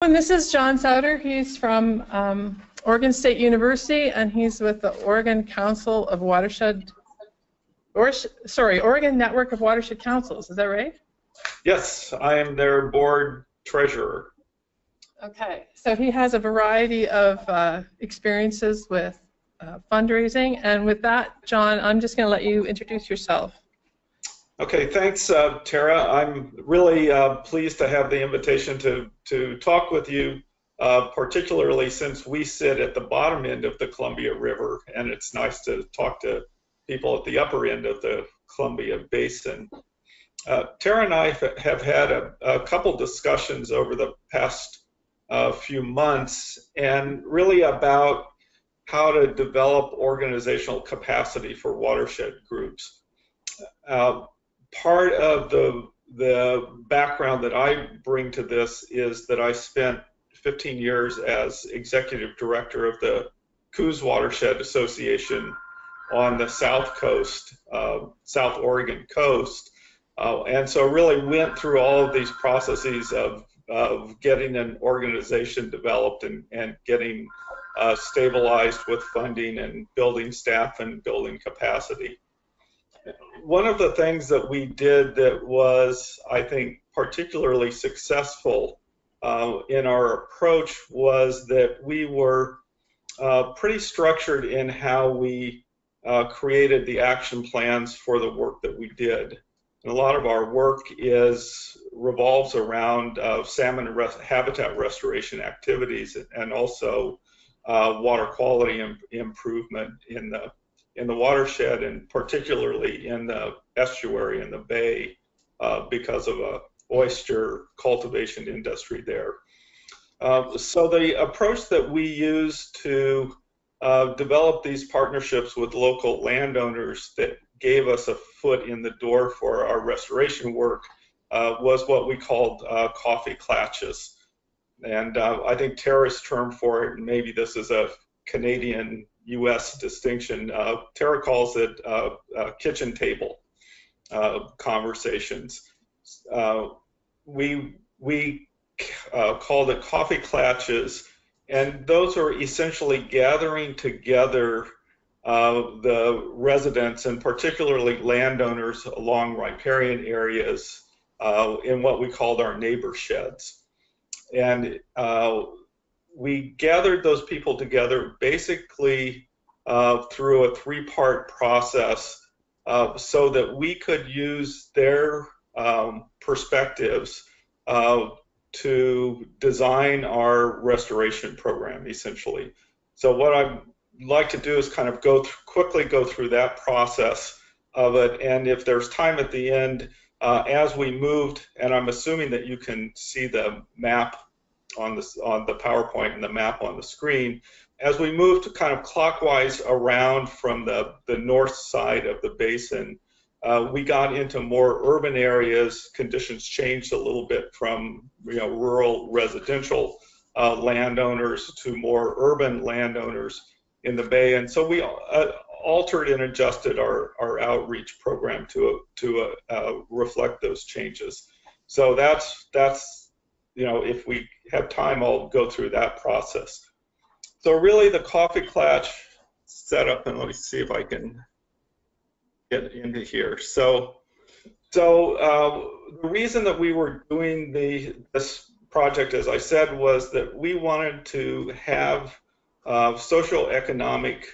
and this is Jon Souder. He's from Oregon State University, and he's with the Oregon Council of Watershed, Oregon Network of Watershed Councils. Is that right? Yes, I am their board treasurer. Okay, so he has a variety of experiences with fundraising, and with that, Jon, I'm just going to let you introduce yourself. Okay, thanks, Tara. I'm really pleased to have the invitation to talk with you, particularly since we sit at the bottom end of the Columbia River, and it's nice to talk to people at the upper end of the Columbia Basin. Tara and I have had a couple discussions over the past few months, and really about how to develop organizational capacity for watershed groups. Part of the background that I bring to this is that I spent 15 years as executive director of the Coos Watershed Association on the South Coast, South Oregon coast, and so really went through all of these processes of getting an organization developed and getting stabilized with funding and building staff and building capacity. One of the things that we did that was, I think, particularly successful in our approach was that we were pretty structured in how we created the action plans for the work that we did. And a lot of our work revolves around salmon habitat restoration activities and also water quality improvement in the watershed, and particularly in the estuary and the bay because of a oyster cultivation industry there. So the approach that we use to develop these partnerships with local landowners that gave us a foot in the door for our restoration work was what we called coffee clatches. And I think Tara's term for it, and maybe this is a Canadian U.S. distinction, Tara calls it kitchen table conversations. We called it coffee clatches, and those are essentially gathering together the residents and particularly landowners along riparian areas in what we called our neighbor sheds. And we gathered those people together basically through a three-part process so that we could use their perspectives to design our restoration program, essentially. So what I'd like to do is kind of quickly go through that process of it, and if there's time at the end, as we moved, and I'm assuming that you can see the map on the PowerPoint and the map on the screen, as we moved kind of clockwise around from the north side of the basin, we got into more urban areas. Conditions changed a little bit from rural residential landowners to more urban landowners in the bay, and so we altered and adjusted our outreach program to reflect those changes. So that's if we have time, I'll go through that process. So really, the coffee clatch setup, and let me see if I can get into here. So the reason that we were doing this project, as I said, was that we wanted to have socioeconomic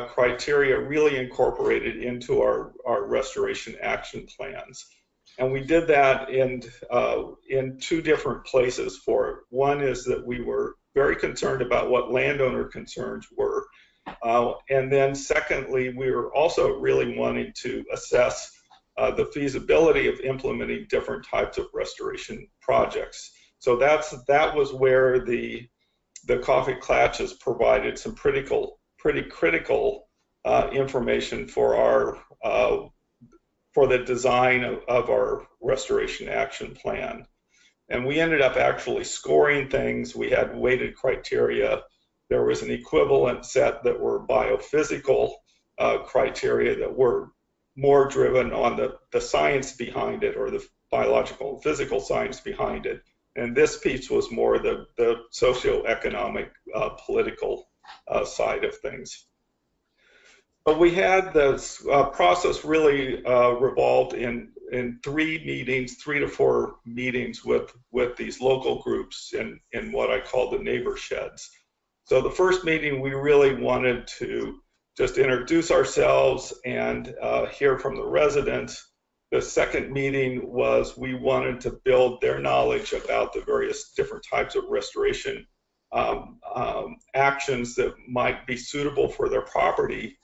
criteria really incorporated into our restoration action plans. And we did that in two different places for it. One is that we were very concerned about what landowner concerns were. And then secondly, we were also really wanting to assess the feasibility of implementing different types of restoration projects. So that was where the coffee clatches provided some pretty critical information for the design of our restoration action plan. And we ended up actually scoring things. We had weighted criteria. There was an equivalent set that were biophysical criteria that were more driven on the science behind it, or the biological and physical science behind it. And this piece was more the socioeconomic, political side of things. But we had this process really revolved in 3 to 4 meetings with these local groups in what I call the neighbor sheds. So the first meeting, we really wanted to just introduce ourselves and hear from the residents. The second meeting was we wanted to build their knowledge about the various different types of restoration actions that might be suitable for their property.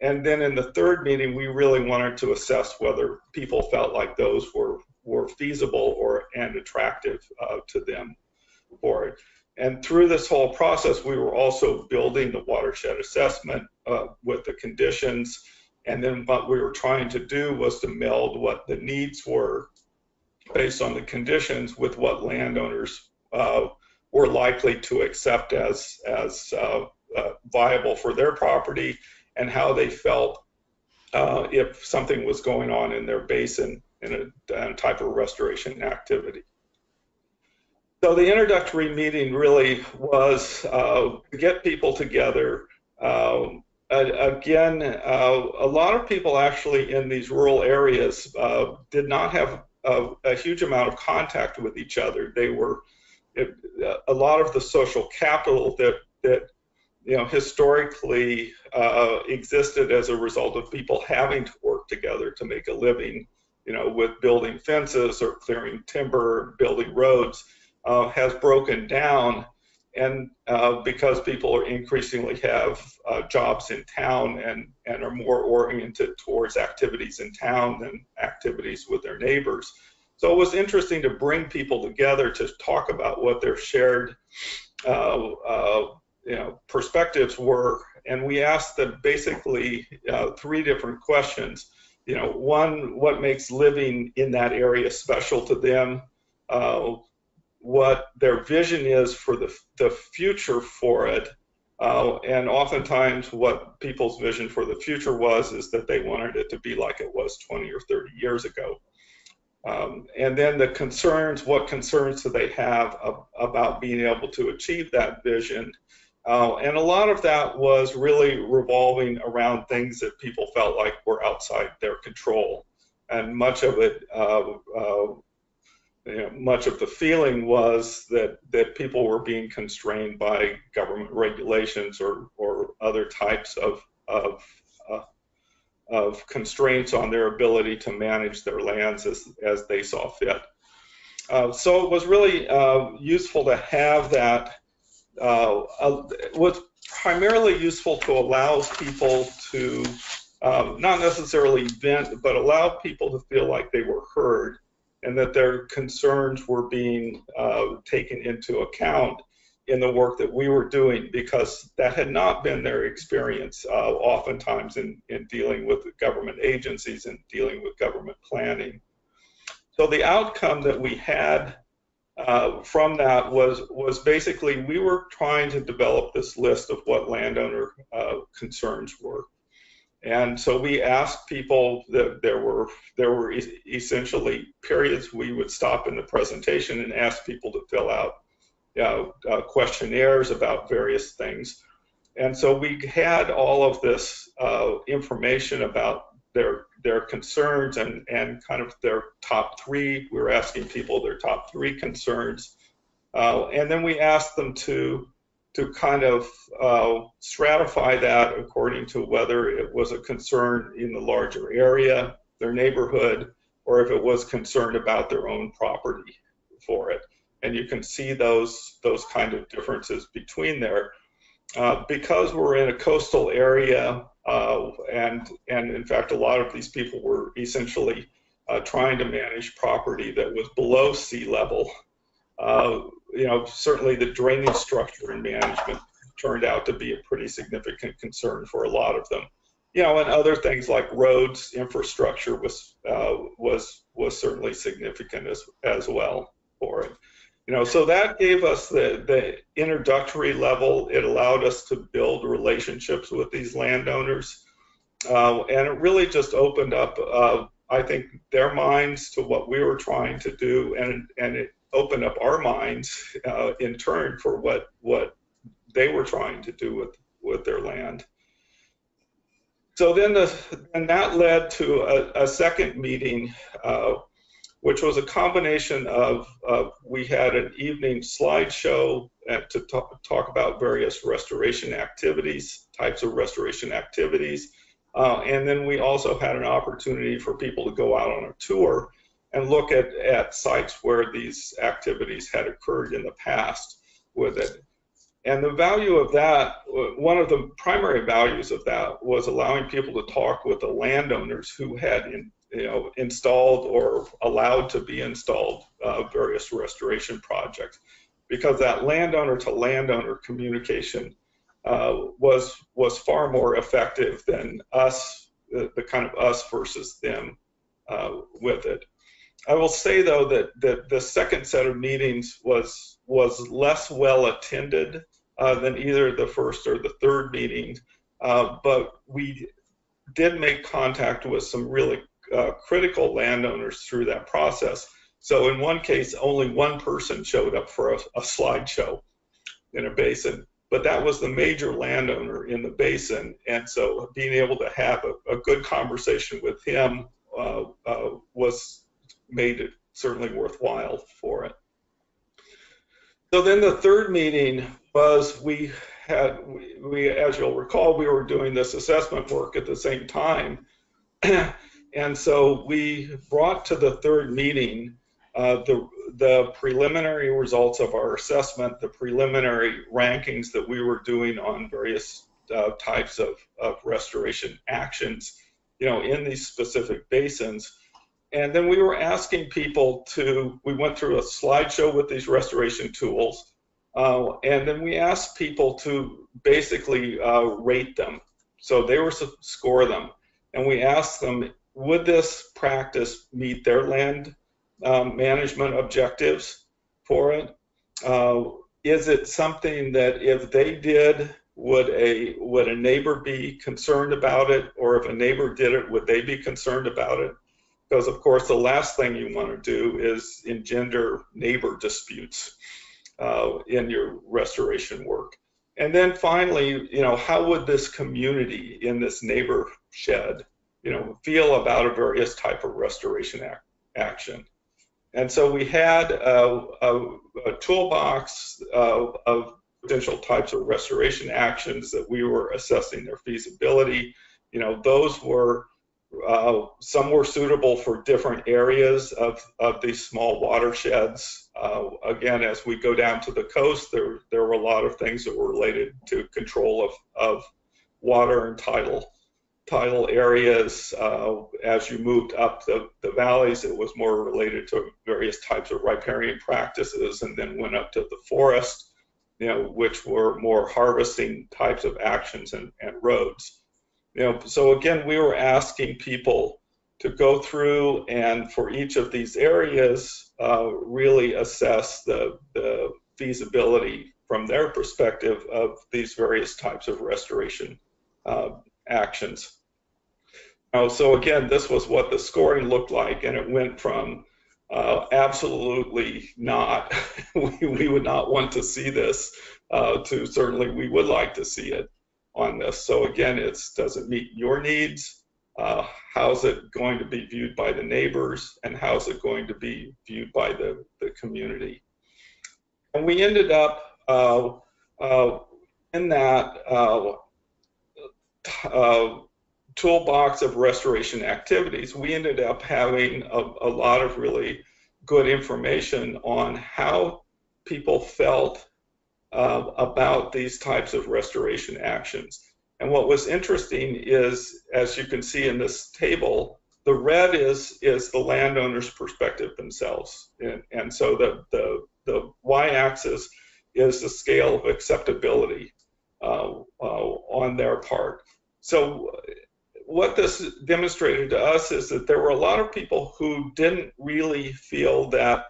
And then in the third meeting, we really wanted to assess whether people felt like those were feasible and attractive to them for it. And through this whole process, we were also building the watershed assessment with the conditions. And then what we were trying to do was to meld what the needs were based on the conditions with what landowners were likely to accept as viable for their property, and how they felt if something was going on in their basin in a type of restoration activity. So the introductory meeting really was to get people together. Again, a lot of people actually in these rural areas did not have a huge amount of contact with each other. They were a lot of the social capital that historically existed as a result of people having to work together to make a living, with building fences or clearing timber, building roads, has broken down. And because people are increasingly have jobs in town and are more oriented towards activities in town than activities with their neighbors. So it was interesting to bring people together to talk about what their shared perspectives were. And we asked them basically 3 different questions. One, what makes living in that area special to them? What their vision is for the future for it, and oftentimes what people's vision for the future is that they wanted it to be like it was 20 or 30 years ago. And then the concerns, what concerns do they have about being able to achieve that vision? And a lot of that was really revolving around things that people felt like were outside their control, and much of it much of the feeling was that people were being constrained by government regulations or other types of constraints on their ability to manage their lands as they saw fit. So it was really useful to have that. It was primarily useful to allow people to not necessarily vent, but allow people to feel like they were heard, and that their concerns were being taken into account in the work that we were doing, because that had not been their experience oftentimes in dealing with government agencies and dealing with government planning. So the outcome that we had from that was basically we were trying to develop this list of what landowner concerns were. And so we asked people that there were essentially periods we would stop in the presentation and ask people to fill out questionnaires about various things. And so we had all of this information about their concerns and kind of their top 3. We were asking people their top 3 concerns. And then we asked them to kind of stratify that according to whether it was a concern in the larger area, their neighborhood, or if it was concerned about their own property for it. And you can see those kind of differences between there. Because we're in a coastal area, and in fact a lot of these people were essentially trying to manage property that was below sea level, certainly the drainage structure and management turned out to be a pretty significant concern for a lot of them. And other things like roads, infrastructure was certainly significant as well for it. So that gave us the introductory level. It allowed us to build relationships with these landowners, and it really just opened up, I think, their minds to what we were trying to do, and opened up our minds in turn for what they were trying to do with their land. So then that led to a second meeting, which was a combination of we had an evening slideshow to talk about various restoration activities, types of restoration activities, and then we also had an opportunity for people to go out on a tour and look at sites where these activities had occurred in the past with it. And the value of that, one of the primary values of that, was allowing people to talk with the landowners who had installed or allowed to be installed various restoration projects, because that landowner to landowner communication was far more effective than us, the kind of us versus them with it. I will say though that the second set of meetings was less well attended than either the first or the third meeting, but we did make contact with some really critical landowners through that process. So in one case, only one person showed up for a slideshow in a basin, but that was the major landowner in the basin, and so being able to have a good conversation with him made it certainly worthwhile for it. So then the third meeting was we as you'll recall, we were doing this assessment work at the same time. And so we brought to the third meeting the preliminary results of our assessment, the preliminary rankings that we were doing on various types of restoration actions, in these specific basins. And then we were asking people we went through a slideshow with these restoration tools, and then we asked people to basically rate them. So they were to score them, and we asked them, would this practice meet their land management objectives for it? Is it something that if they did, would a neighbor be concerned about it, or if a neighbor did it, would they be concerned about it? Because of course the last thing you want to do is engender neighbor disputes in your restoration work. And then finally, how would this community in this neighbor shed, feel about a various type of restoration action? And so we had a toolbox of potential types of restoration actions that we were assessing their feasibility. Those were some were suitable for different areas of these small watersheds. Again, as we go down to the coast, there were a lot of things that were related to control of water and tidal areas. As you moved up the valleys, it was more related to various types of riparian practices, and then went up to the forest, which were more harvesting types of actions and roads. So again, we were asking people to go through and for each of these areas really assess the feasibility from their perspective of these various types of restoration actions. So again, this was what the scoring looked like, and it went from absolutely not, we would not want to see this, to certainly we would like to see it on this. So again, does it meet your needs? How's it going to be viewed by the neighbors, and how's it going to be viewed by the community? And we ended up in that toolbox of restoration activities, we ended up having a lot of really good information on how people felt about these types of restoration actions. And what was interesting is, as you can see in this table, the red is the landowner's perspective themselves. And so the y-axis is the scale of acceptability on their part. So what this demonstrated to us is that there were a lot of people who didn't really feel that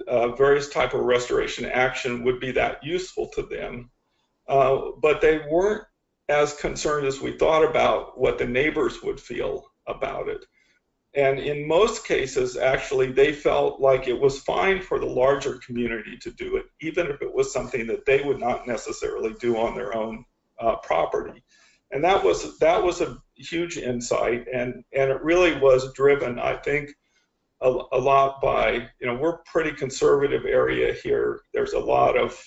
a various type of restoration action would be that useful to them, but they weren't as concerned as we thought about what the neighbors would feel about it. And in most cases, actually, they felt like it was fine for the larger community to do it, even if it was something that they would not necessarily do on their own property. And that was a huge insight, and it really was driven, I think, a lot by, we're a pretty conservative area here. There's a lot of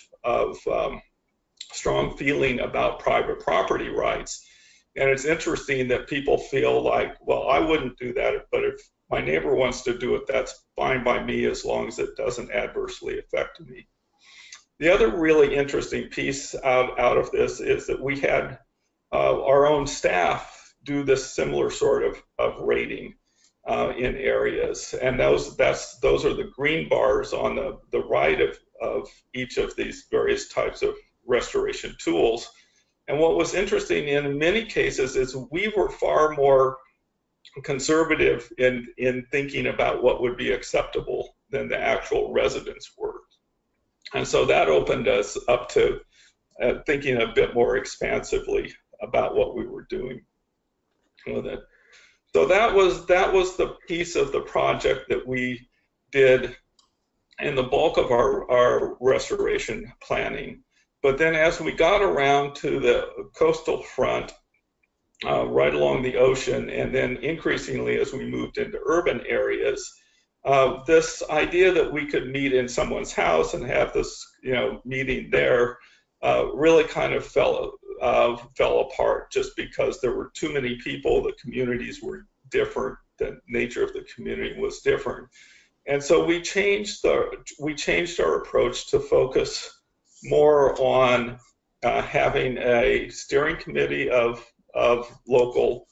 strong feeling about private property rights. And it's interesting that people feel like, well, I wouldn't do that, but if my neighbor wants to do it, that's fine by me as long as it doesn't adversely affect me. The other really interesting piece out of this is that we had our own staff do this similar sort of rating in areas. And those are the green bars on the right of each of these various types of restoration tools. And what was interesting in many cases is we were far more conservative in thinking about what would be acceptable than the actual residents were. And so that opened us up to thinking a bit more expansively about what we were doing with it. So that was the piece of the project that we did in the bulk of our restoration planning. But then as we got around to the coastal front, right along the ocean, and then increasingly as we moved into urban areas, this idea that we could meet in someone's house and have this, meeting there really kind of fell apart just because there were too many people, the communities were different, the nature of the community was different. And so we changed our approach to focus more on having a steering committee of local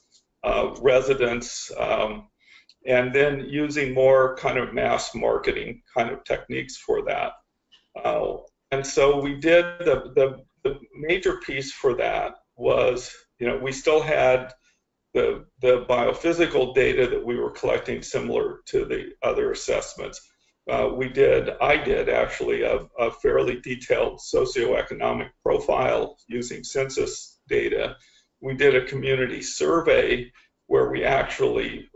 residents, and then using more kind of mass marketing kind of techniques for that. And so we did the major piece for that was, we still had the biophysical data that we were collecting similar to the other assessments. I did actually a fairly detailed socioeconomic profile using census data. We did a community survey where we actually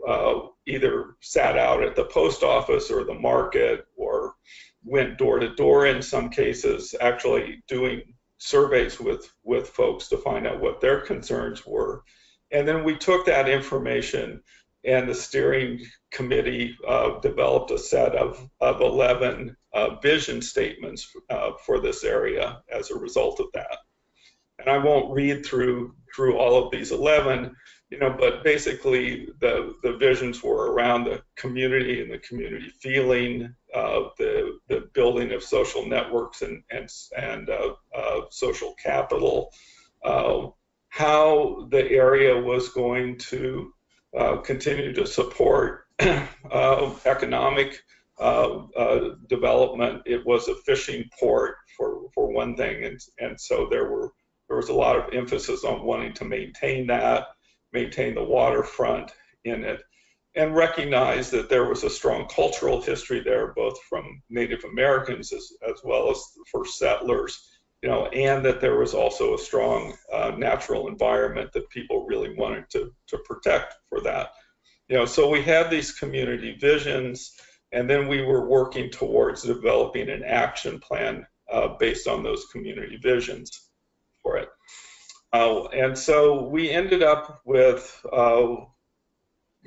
either sat out at the post office or the market or went door to door in some cases, actually doing surveys with folks to find out what their concerns were. And then we took that information, and the steering committee developed a set of 11 vision statements for this area as a result of that. And I won't read through all of these 11, but basically the visions were around the community and the community feeling, the building of social networks and social capital, how the area was going to continue to support economic development. It was a fishing port for one thing, and so there was a lot of emphasis on wanting to maintain the waterfront in it, and recognize that there was a strong cultural history there, both from Native Americans as well as the first settlers, and that there was also a strong natural environment that people really wanted to protect for that. So we had these community visions, and then we were working towards developing an action plan based on those community visions for it. And so we ended up with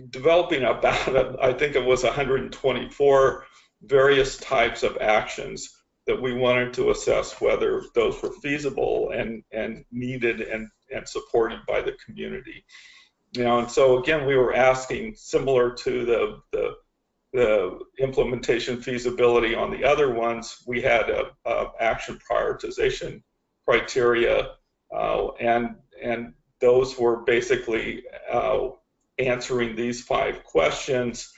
developing about, I think it was 124 various types of actions that we wanted to assess whether those were feasible and needed and supported by the community. And so again, we were asking, similar to the implementation feasibility on the other ones, we had a action prioritization criteria, and those were basically answering these 5 questions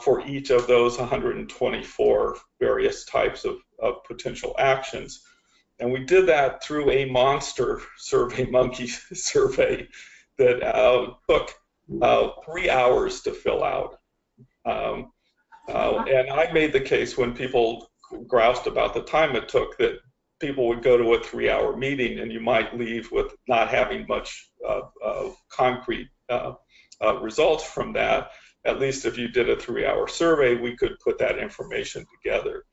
for each of those 124 various types of potential actions. And we did that through a monster survey, monkey survey, that took 3 hours to fill out. And I made the case when people groused about the time it took that people would go to a 3-hour meeting and you might leave with not having much concrete results from that. at least if you did a 3-hour survey, we could put that information together.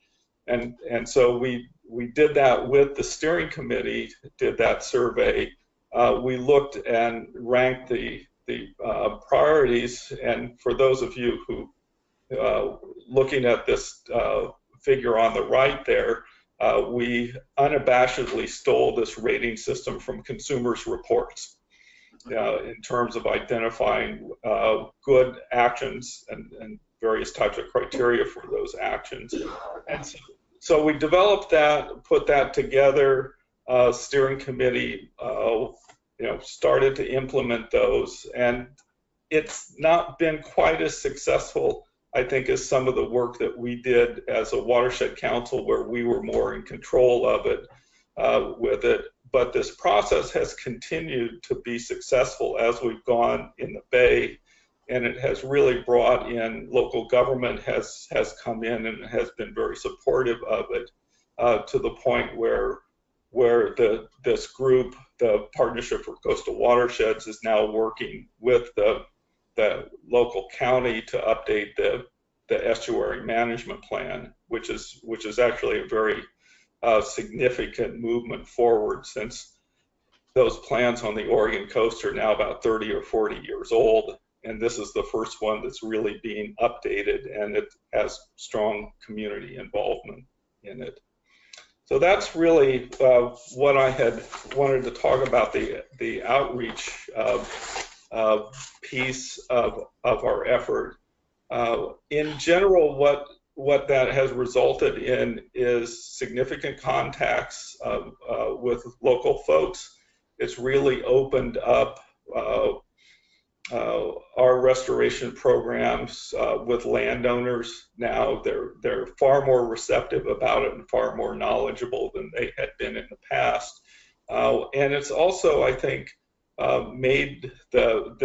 And so we did that with the steering committee, did that survey. We looked and ranked the priorities, and for those of you who looking at this figure on the right there, we unabashedly stole this rating system from Consumers Reports in terms of identifying good actions and various types of criteria for those actions. And so we developed that, put that together. Steering committee, started to implement those, and it's not been quite as successful, I think, as some of the work that we did as a watershed council, where we were more in control of it with it. But this process has continued to be successful as we've gone in the Bay, and it has really brought in local government has come in and has been very supportive of it to the point where this group, the Partnership for Coastal Watersheds, is now working with the local county to update the estuary management plan, which is actually a very significant movement forward, since those plans on the Oregon coast are now about 30 or 40 years old, and this is the first one that's really being updated, and it has strong community involvement in it. So that's really what I had wanted to talk about, the outreach piece of our effort. In general, what that has resulted in is significant contacts with local folks. It's really opened up our restoration programs with landowners now. They're far more receptive about it and far more knowledgeable than they had been in the past. And it's also, I think, made the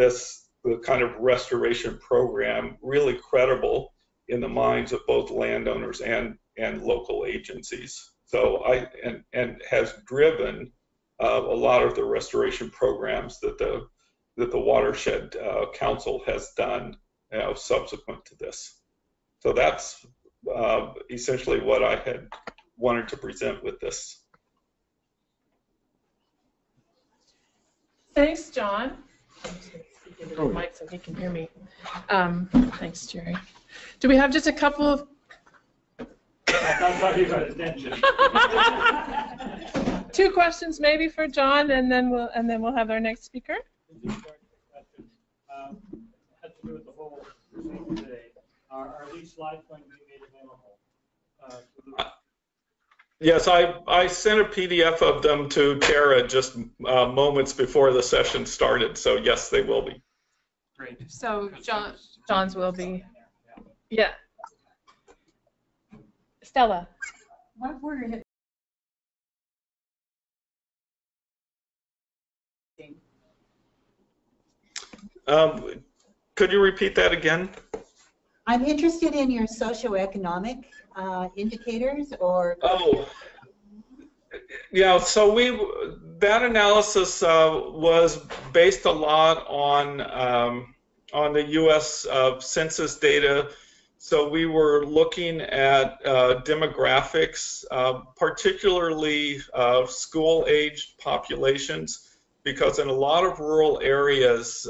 kind of restoration program really credible in the minds of both landowners and local agencies. So and has driven a lot of the restoration programs that the Watershed Council has done subsequent to this. So that's essentially what I had wanted to present with this. Thanks, John. Oh, Mike, so he can hear me. Thanks, Jerry. Do we have just a couple of? I thought you got attention. 2 questions maybe for John, and then we'll have our next speaker. Has to do with the whole thing today. Are these slides going to be made available? Yes, I sent a PDF of them to Tara just moments before the session started, so yes, they will be. Great. So John's will be. Yeah. Stella. What were Could you repeat that again? I'm interested in your socioeconomic indicators, or yeah, so that analysis was based a lot on the U.S. Census data. So we were looking at demographics, particularly school-aged populations, because in a lot of rural areas,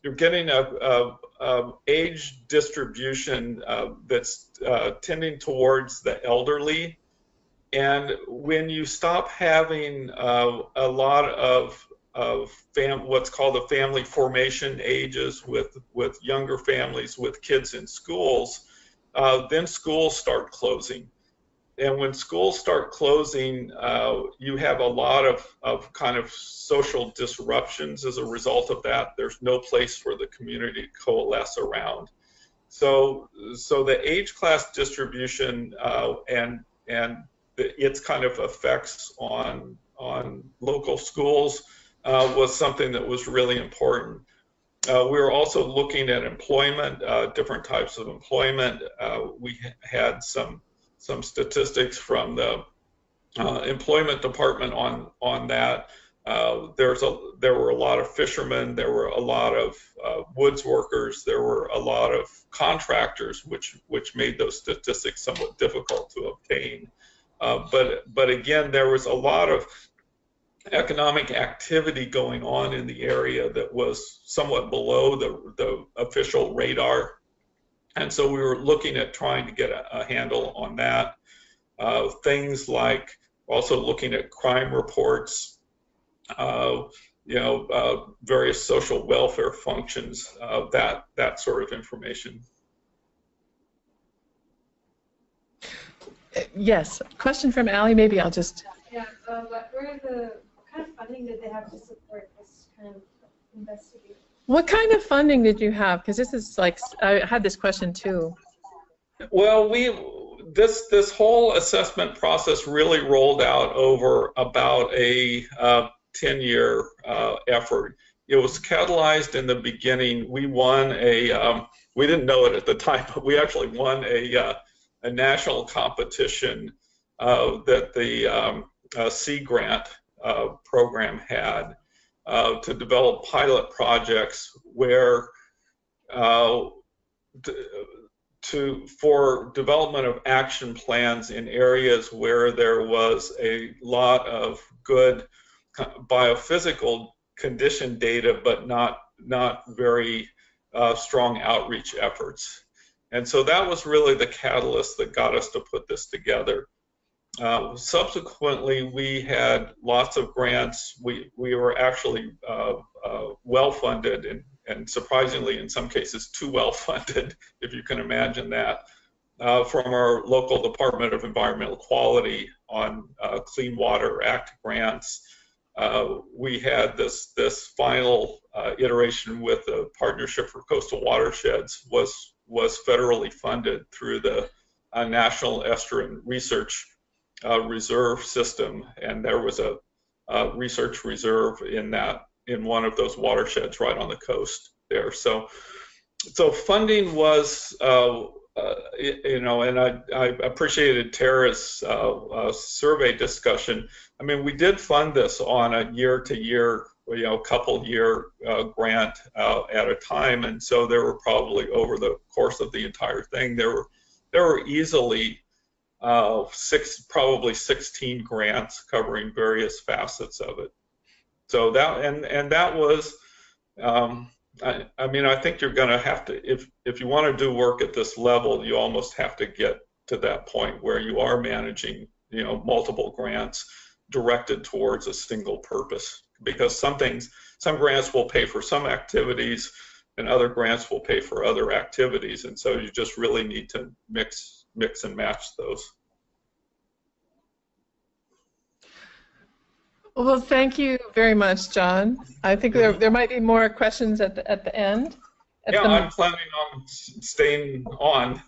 you're getting a age distribution that's tending towards the elderly. And when you stop having a lot of what's called the family formation ages with younger families with kids in schools, then schools start closing. And when schools start closing, you have a lot of kind of social disruptions as a result of that. There's no place for the community to coalesce around. So the age class distribution and its kind of effects on local schools was something that was really important. We were also looking at employment, different types of employment. We had some statistics from the employment department on that. There were a lot of fishermen, there were a lot of woods workers, there were a lot of contractors, which made those statistics somewhat difficult to obtain. But again, there was a lot of economic activity going on in the area that was somewhat below the official radar. And so we were looking at trying to get a handle on that. Things like also looking at crime reports, various social welfare functions, that sort of information. Yes, question from Allie. Maybe I'll just. Yeah, what kind of funding did they have to support this kind of investigation? What kind of funding did you have? Because this is like, I had this question too. Well, this whole assessment process really rolled out over about a 10-year effort. It was catalyzed in the beginning. We won we didn't know it at the time, but we actually won a national competition that the Sea Grant program had to develop pilot projects where for development of action plans in areas where there was a lot of good biophysical condition data, but not very strong outreach efforts. And so that was really the catalyst that got us to put this together. Subsequently, we had lots of grants. We were actually well funded, and surprisingly, in some cases, too well funded, if you can imagine that, from our local Department of Environmental Quality on Clean Water Act grants. We had this final iteration with the Partnership for Coastal Watersheds was federally funded through the National Estuarine Research Reserve System, and there was a research reserve in one of those watersheds right on the coast there. So funding was, and I appreciated Tara's survey discussion. I mean, we did fund this on a year-to-year, couple-year grant at a time, and so there were probably over the course of the entire thing, there were easily probably 16 grants covering various facets of it. So that was, I mean, I think you're going to have to, if you want to do work at this level, you almost have to get to that point where you are managing, multiple grants directed towards a single purpose, because some grants will pay for some activities and other grants will pay for other activities, and so you just really need to mix and match those. Well, thank you very much, John. I think there might be more questions at the end. I'm planning on staying on.